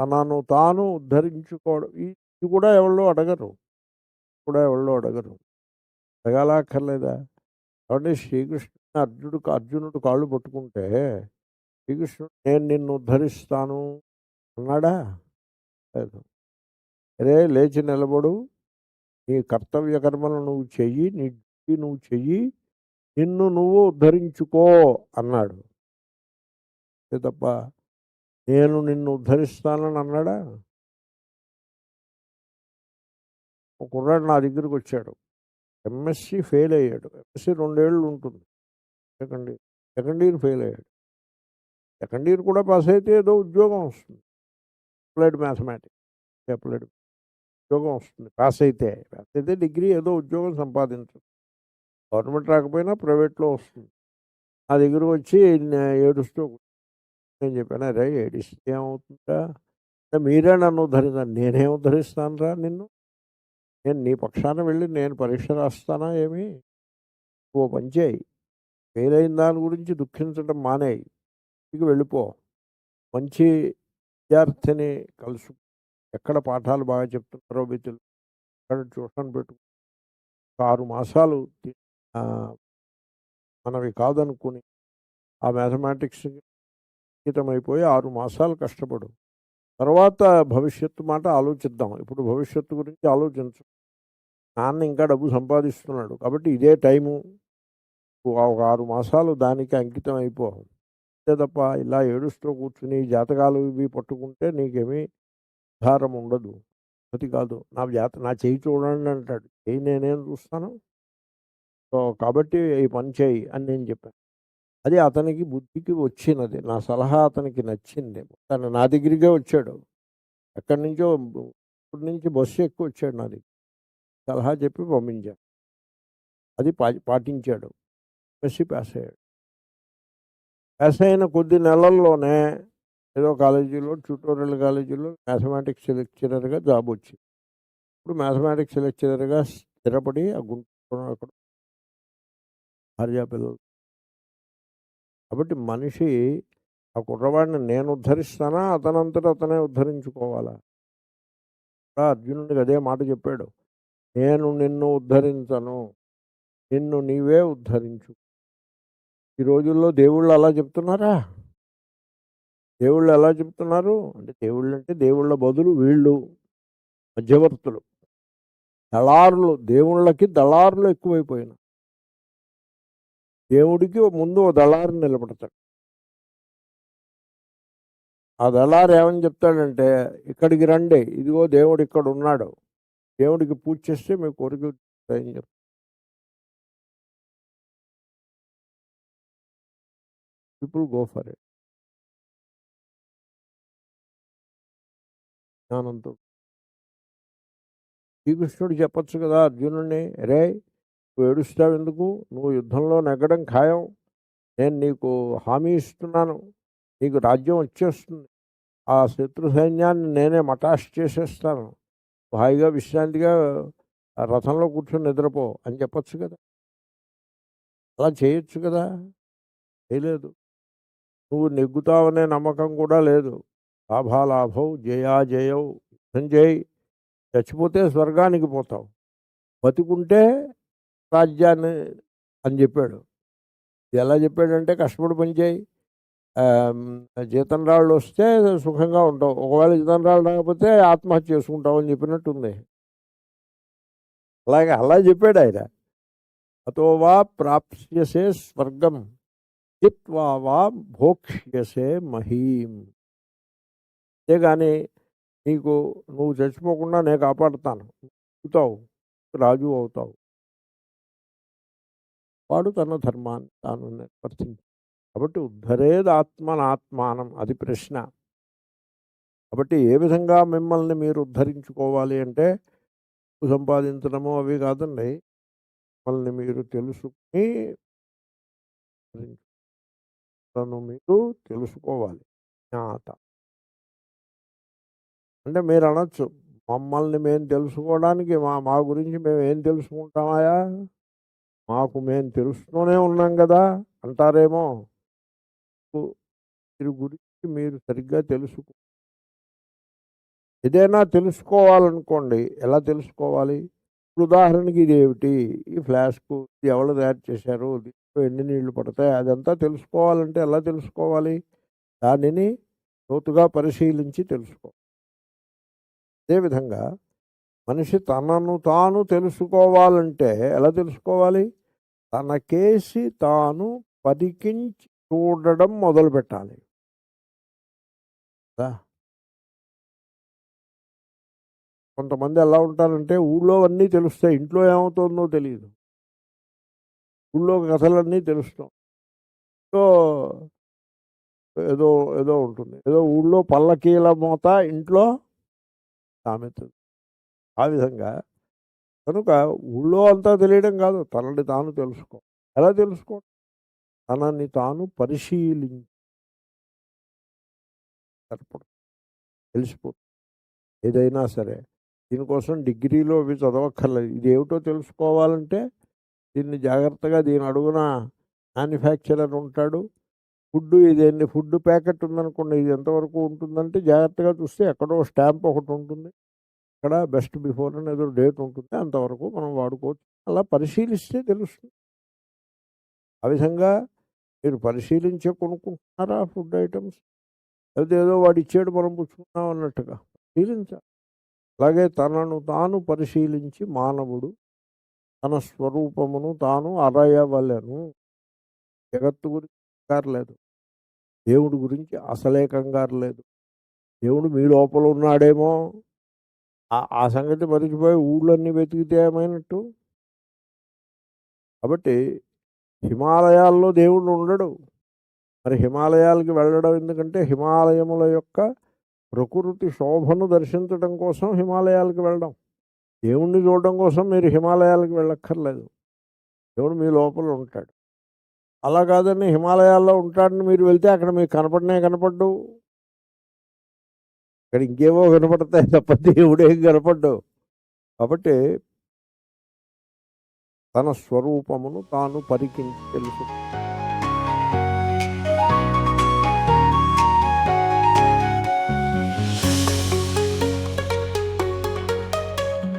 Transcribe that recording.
తనను తాను ఉద్ధరించుకోవడం ఇది కూడా ఎవళ్ళు అడగరు. అడగాలా అక్కర్లేదా? కాబట్టి శ్రీకృష్ణుడిని అర్జునుడు కాళ్ళు పట్టుకుంటే శ్రీకృష్ణుడు నేను నిన్ను ఉద్ధరిస్తాను అన్నాడా? లేదు. అరే లేచి నిలబడు, నీ కర్తవ్య కర్మలు నువ్వు చెయ్యి, నీ డ్యూటీ నువ్వు చెయ్యి, నిన్ను నువ్వు ఉద్ధరించుకో అన్నాడు. అంతే తప్ప నేను నిన్ను ఉద్ధరిస్తానని అన్నాడా? ఒక కుర్రాడు నా దగ్గరికి వచ్చాడు. ఎంఎస్సి ఫెయిల్ అయ్యాడు. ఎంఎస్సి 2 ఏళ్ళు ఉంటుంది. సెకండ్ ఇయర్ ఫెయిల్ అయ్యాడు. సెకండ్ ఇయర్ కూడా పాస్ అయితే ఏదో ఉద్యోగం వస్తుంది. అప్లైడ్ మ్యాథమెటిక్స్ ఉద్యోగం వస్తుంది. పాస్ అయితే డిగ్రీ ఏదో ఉద్యోగం సంపాదించదు. గవర్నమెంట్ రాకపోయినా ప్రైవేట్లో వస్తుంది. నా దగ్గరకు వచ్చి ఏడుస్తూ నేను చెప్పాను, అరే ఏడిస్తే ఏమవుతుందా? అంటే మీరే నన్ను ఉద్ధరించాను. నేనేం ఉద్ధరిస్తాను రా నిన్ను? నేను నీ పక్షాన వెళ్ళి నేను పరీక్ష రాస్తానా ఏమి? ఓ పని చేయి, ఫెయిల్ అయిన దాని గురించి దుఃఖించడం మానేయి, ఇంటికి వెళ్ళిపో, మంచి విద్యార్థిని కలుసు, ఎక్కడ పాఠాలు బాగా చెప్తున్నారో మీరు అక్కడ ట్యూషన్ పెట్టు, 6 మాసాలు ఆ, మనవి కాదనుకుని ఆ మ్యాథమెటిక్స్ అయిపోయి 6 మాసాలు కష్టపడు. తర్వాత భవిష్యత్తు మాట ఆలోచిద్దాం. ఇప్పుడు భవిష్యత్తు గురించి ఆలోచించు. నాన్న ఇంకా డబ్బు సంపాదిస్తున్నాడు కాబట్టి ఇదే టైము, ఒక 6 మాసాలు దానికి అంకితం అయిపో. అంతే తప్ప ఇలా ఏడుస్తూ కూర్చుని జాతకాలు ఇవి పట్టుకుంటే నీకేమీ ఆధారం ఉండదు. అది కాదు, నా చెయ్యి చూడండి అంటాడు. చెయ్యి నేనేం చూస్తాను? సో కాబట్టి ఈ పని చేయి అని నేను చెప్పాను. అది అతనికి బుద్ధికి వచ్చినది. నా సలహా అతనికి నచ్చింది. తను నా దగ్గరికే వచ్చాడు. ఎక్కడి నుంచో ఇప్పటి నుంచి బస్సు ఎక్కువ వచ్చాడు నా దగ్గర. సలహా చెప్పి పంపించాను. అది పాటించాడు. బస్సు పాస్ అయ్యాడు. పాస్ అయిన కొద్ది నెలల్లోనే ఏదో కాలేజీలో, ట్యూటోరియల్ కాలేజీలో మ్యాథమెటిక్స్ లెక్చరర్గా జాబ్ వచ్చింది. ఇప్పుడు మ్యాథమెటిక్స్ లెక్చరర్గా స్థిరపడి ఆ గుంటూరు అక్కడ భార్యా పిల్లలు. కాబట్టి మనిషి ఆ కుర్రవాడిని నేను ఉద్ధరిస్తానా, అతనంతట అతనే ఉద్ధరించుకోవాలా? అర్జునుడికి అదే మాట చెప్పాడు. నేను నిన్ను ఉద్ధరించను, నిన్ను నీవే ఉద్ధరించు. ఈ రోజుల్లో దేవుళ్ళు అలా చెప్తున్నారా? దేవుళ్ళు ఎలా చెప్తున్నారు అంటే, దేవుళ్ళ బదులు వీళ్ళు మధ్యవర్తులు, దళారులు. దేవుళ్ళకి దళారులు ఎక్కువైపోయినా. దేవుడికి ముందు ఓ దళారు నిలబడతాడు. ఆ దళారు ఏమని చెప్తాడంటే, ఇక్కడికి రండి, ఇదిగో దేవుడు ఇక్కడ ఉన్నాడు, దేవుడికి పూజ చేస్తే మీ కోరిక అని చెప్తాడు. People go for it. జ్ఞానంతో శ్రీకృష్ణుడు చెప్పచ్చు కదా అర్జునుడిని, రే నువ్వు ఏడుస్తావు ఎందుకు? నువ్వు యుద్ధంలో నెగ్గడం ఖాయం. నేను నీకు హామీ ఇస్తున్నాను, నీకు రాజ్యం వచ్చేస్తుంది, ఆ శత్రు సైన్యాన్ని నేనే మటాష్ చేసేస్తాను, హాయిగా విశ్రాంతిగా ఆ రథంలో కూర్చొని నిద్రపో అని చెప్పచ్చు కదా. అలా చేయొచ్చు కదా. చేయలేదు. నువ్వు నెగ్గుతావనే నమ్మకం కూడా లేదు. లాభాలాభం జయాజయౌ, యుద్ధం చేయి, చచ్చిపోతే స్వర్గానికి పోతావు, బతికుంటే రాజ్యాన్ని అని చెప్పాడు. ఎలా చెప్పాడంటే, కష్టపడి పనిచేయి, జీతం రాళ్ళు వస్తే సుఖంగా ఉంటావు, ఒకవేళ జీతం రాళ్ళు రాకపోతే ఆత్మహత్య చేసుకుంటావు అని చెప్పినట్టుంది. అలా చెప్పాడు ఆయన. అతో వా ప్రాప్స్యసే స్వర్గం జిత్వా వా భోక్ష్యసే మహీం. అంతేగాని నువ్వు చచ్చిపోకుండా నేను కాపాడుతాను, అవుతావు, రాజు అవుతావు. వాడు తన ధర్మాన్ని తాను నిర్వర్తించి. కాబట్టి ఉద్ధరేది ఆత్మనాత్మానం, అది ప్రశ్న. కాబట్టి ఏ విధంగా మిమ్మల్ని మీరు ఉద్ధరించుకోవాలి అంటే, సంపాదించడము అవి కాదండి. మిమ్మల్ని మీరు తెలుసుకుని మీరు తెలుసుకోవాలి. జ్ఞాత అంటే మీరు అనొచ్చు, మమ్మల్ని మేము తెలుసుకోవడానికి మా గురించి మేము ఏం తెలుసుకుంటామాయా, మేము తెలుస్తూనే ఉన్నాం కదా అంటారేమో. మీరు గురించి మీరు సరిగ్గా తెలుసుకో. ఏదైనా తెలుసుకోవాలనుకోండి, ఎలా తెలుసుకోవాలి? ఇప్పుడు ఉదాహరణకి ఇదేమిటి? ఈ ఫ్లాస్కు ఇది ఎవరు తయారు చేశారు? దీంట్లో ఎన్ని నీళ్లు పడతాయి? అదంతా తెలుసుకోవాలంటే ఎలా తెలుసుకోవాలి? దానిని లోతుగా పరిశీలించి తెలుసుకోవాలి. అదేవిధంగా మనిషి తనను తాను తెలుసుకోవాలంటే ఎలా తెలుసుకోవాలి? తనకేసి తాను పరికించి చూడడం మొదలుపెట్టాలి. కదా! కొంతమంది ఎలా ఉంటారంటే ఊళ్ళో అన్నీ తెలుస్తాయి. ఇంట్లో ఏమవుతుందో తెలీదు. ఊళ్ళో కథలన్నీ తెలుస్తాం. ఇంట్లో ఏదో ఏదో ఉంటుంది. ఏదో ఊళ్ళో పల్లకీల మోత, ఇంట్లో సామెత. ఆ విధంగా కనుక ఊళ్ళో అంతా తెలియడం కాదు, తనని తాను తెలుసుకో. ఎలా తెలుసుకో? తనని తాను పరిశీలించి సరిపడు తెలిసిపోతుంది. ఏదైనా సరే. దీనికోసం డిగ్రీలో ఇవి చదవక్కర్లేదు. ఇదేమిటో తెలుసుకోవాలంటే దీన్ని జాగ్రత్తగా దీని అడుగున మ్యానుఫ్యాక్చరర్ ఉంటాడు. ఇదేంటి ఫుడ్ ప్యాకెట్ ఉందనుకోండి, ఇది ఎంతవరకు ఉంటుందంటే జాగ్రత్తగా చూస్తే ఎక్కడో స్టాంప్ ఒకటి ఉంటుంది. అక్కడ బెస్ట్ బిఫోర్ అని ఏదో డేట్ ఉంటుంది. అంతవరకు మనం వాడుకోవచ్చు. అలా పరిశీలిస్తే తెలుస్తుంది. ఆ విధంగా మీరు పరిశీలించే కొనుక్కుంటున్నారా ఫుడ్ ఐటమ్స్? లేకపోతే ఏదో వాడు ఇచ్చాడు మనం పుచ్చుకున్నాం అన్నట్టుగా పరిశీలించాలి. అలాగే తనను తాను పరిశీలించి మానవుడు తన స్వరూపమును తాను అరయవలెను. జగత్తు గురించి కంగారు లేదు, దేవుడి గురించి అసలే కంగారు లేదు. దేవుడు మీ లోపల ఉన్నాడేమో ఆ సంగతి మరిచిపోయి ఊళ్ళన్నీ వెతికితే ఏమైనట్టు? కాబట్టి హిమాలయాల్లో దేవుడు ఉండడు. మరి హిమాలయాలకి వెళ్ళడం ఎందుకంటే హిమాలయముల యొక్క ప్రకృతి శోభను దర్శించడం కోసం హిమాలయాలకు వెళ్ళడం. దేవుణ్ణి చూడడం కోసం మీరు హిమాలయాలకు వెళ్ళక్కర్లేదు. దేవుడు మీ లోపల ఉంటాడు. అలా కాదని హిమాలయాల్లో ఉంటాడని మీరు వెళ్తే అక్కడ మీకు కనపడ్డు. ఇక్కడ ఇంకేవో కనపడతాయి తప్ప దేవుడేం కనపడ్డు. కాబట్టి తన స్వరూపమును తాను పరికించి తెలుసు.